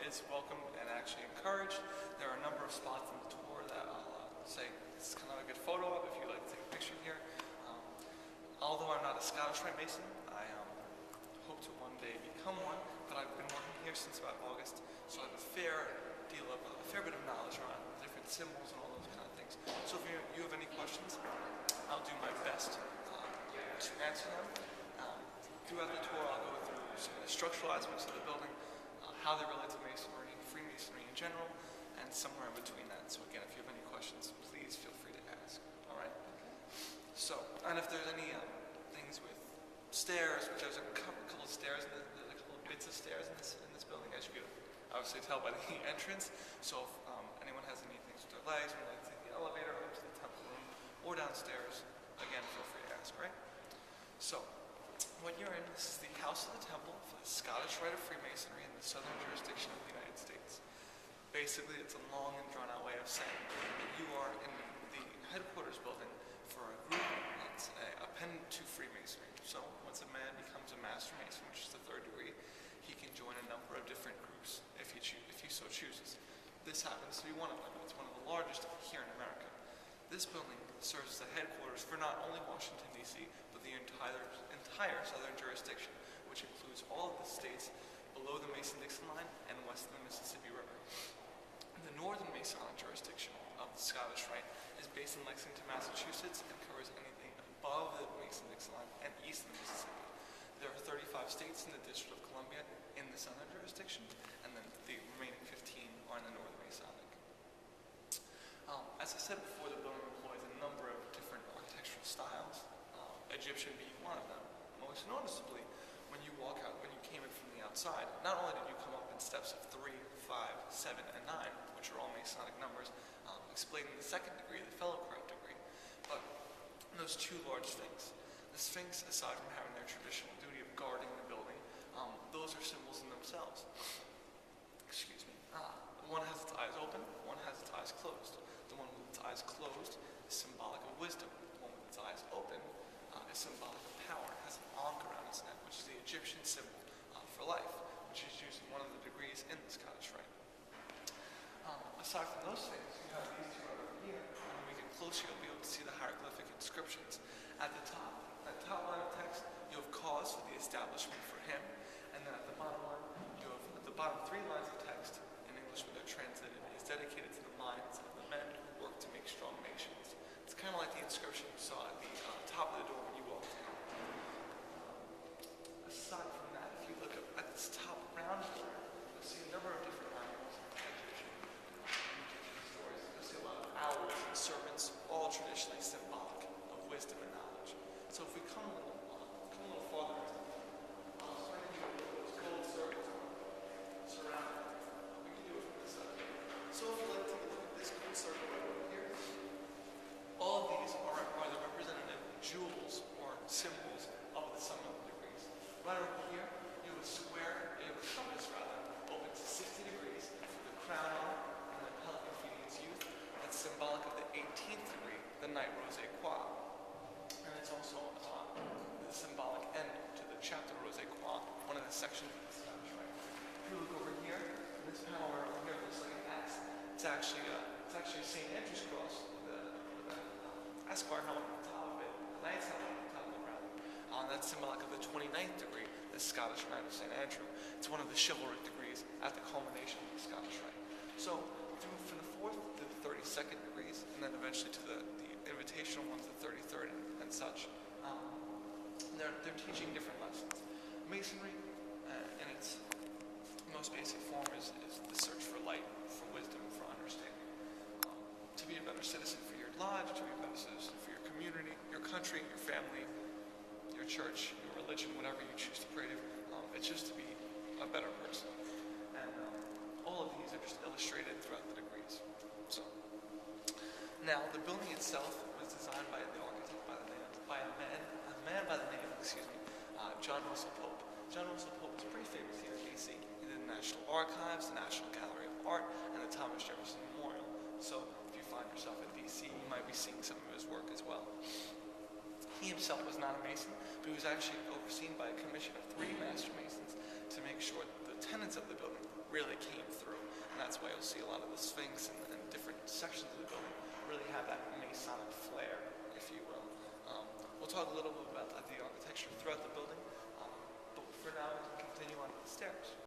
is welcome and actually encouraged. There are a number of spots in the tour that I'll say it's kind of a good photo of if you'd like to take a picture here. Although I'm not a Scottish Rite Mason, I hope to one day become one, but I've been working here since about August, so I have a fair bit of knowledge around different symbols and all those kind of things. So if you have any questions, I'll do my best to answer them. Throughout the tour, I'll go through some of the structural aspects of the building, how they relate to Masonry, Freemasonry in general, and somewhere in between that. So again, if you have any questions, please feel free to ask. All right. So, and if there's any things with stairs, which there's a couple of stairs, there's a couple of bits of stairs in this building, as you can obviously tell by the entrance. So if anyone has any things with their legs, would like to take the elevator up to the temple room or downstairs, again, feel free to ask. Right. So, what you're in, this is the House of the Temple for the Scottish Rite of Freemasonry in the southern jurisdiction of the United States. Basically, it's a long and drawn-out way of saying that you are in the headquarters building for a group that's appendant to Freemasonry. So, once a man becomes a Master Mason, which is the third degree, he can join a number of different groups if he so chooses. This happens to be one of them. It's one of the largest here in America. This building serves as the headquarters for not only Washington, D.C., but the entire southern jurisdiction, which includes all of the states below the Mason-Dixon line and west of the Mississippi River. The northern Masonic jurisdiction of the Scottish Rite is based in Lexington, Massachusetts, and covers anything above the Mason-Dixon line and east of the Mississippi. There are 35 states in the District of Columbia in the southern jurisdiction, and then the remaining 15 are in the northern Masonic. As I said before, the building employs a number of different architectural styles, Egyptian being one of them. Most noticeably, when you came in from the outside, not only did you come up in steps of 3, 5, 7, and 9, which are all Masonic numbers, explaining the second degree, the fellow correct degree, but those two large Sphinx. The Sphinx, aside from having their traditional duty of guarding the building, those are symbols in themselves. Excuse me. One has its eyes open, one has its eyes closed. The one with its eyes closed is symbolic of wisdom. The one with its eyes open is symbolic of power. It has an ankh around its neck, which is the Egyptian symbol for life, which is used in one of the degrees in the Scottish Rite. Aside from those things, you have these two right over here. When we get closer, you'll be able to see the hieroglyphic inscriptions. At the top line of text, you have cause for the establishment for him, and then at the bottom line, you have the bottom 3 lines of text in English when they're translated is dedicated to the minds of the men who work to make strong nations. It's kind of like the inscription you saw at the top of the door when you walked in. Aside from that, if you look up at this top round here, you'll see a number of different animals and stories. You'll see a lot of owls and serpents, all traditionally symbolic of wisdom and knowledge. So if we come a little farther, I'll explain to you what those gold circles surround it. We can do it from this side. So if you like to look at this gold circle right over here, all of these are the representative jewels or symbols of the sum of the degrees. Right over here, you have a compass open to 60 degrees with the crown on it and the pelican feeding its youth. That's symbolic of the 18th degree, the Knight Rose Croix. And it's also the symbolic end to the chapter Rose Croix, one of the sections of the Scottish Rite. If you look over here, this panel right over here looks like an X. It's actually a St. Andrew's cross with an esquire helmet on the top of it, a knight's helmet on the top of the crown. That's symbolic of the 29th degree, the Scottish Knight of St. Andrew. It's one of the chivalric degrees at the culmination of the Scottish Rite. So, from the 4th to the 32nd degrees, and then eventually to the invitational ones, the 33rd and such, they're teaching different lessons. Masonry, in its most basic form, is the search for light, for wisdom, for understanding. To be a better citizen for your lodge, to be a better citizen for your community, your country, your family, your church, your religion, whatever you choose to pray to. It's just to be a better person. And all of these are just illustrated throughout the degrees. So, now the building itself was designed by the architect by a man by the name, John Russell Pope. John Russell Pope is pretty famous here in D.C. He did the National Archives, the National Gallery of Art, and the Thomas Jefferson Memorial. So, if you find yourself in D.C., you might be seeing some of his work as well. He himself was not a Mason, but he was actually overseen by a commission of 3 Master Masons to make sure that the tenets of the building really came through. that's why you'll see a lot of the Sphinx and different sections of the building really have that Masonic flair, if you will. We'll talk a little bit about the architecture throughout the building, but for now we can continue on to the stairs.